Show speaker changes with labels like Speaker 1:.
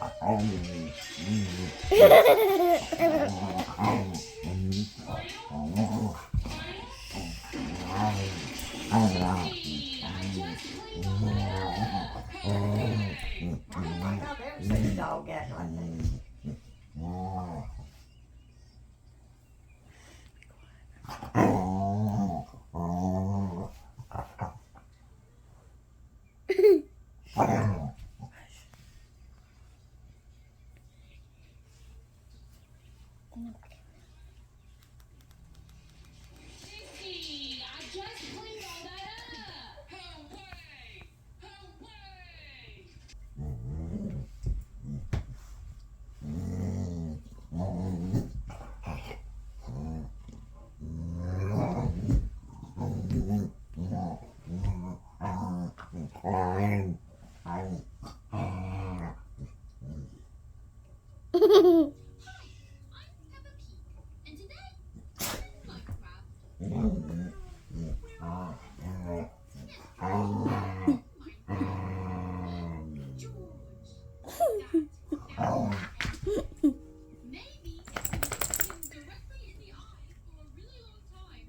Speaker 1: I've never seen a dog act like that.
Speaker 2: Sissy, I just cleaned all that up. Hooray! Hooray! I'm Peppa Pig, and today I'm in Minecraft.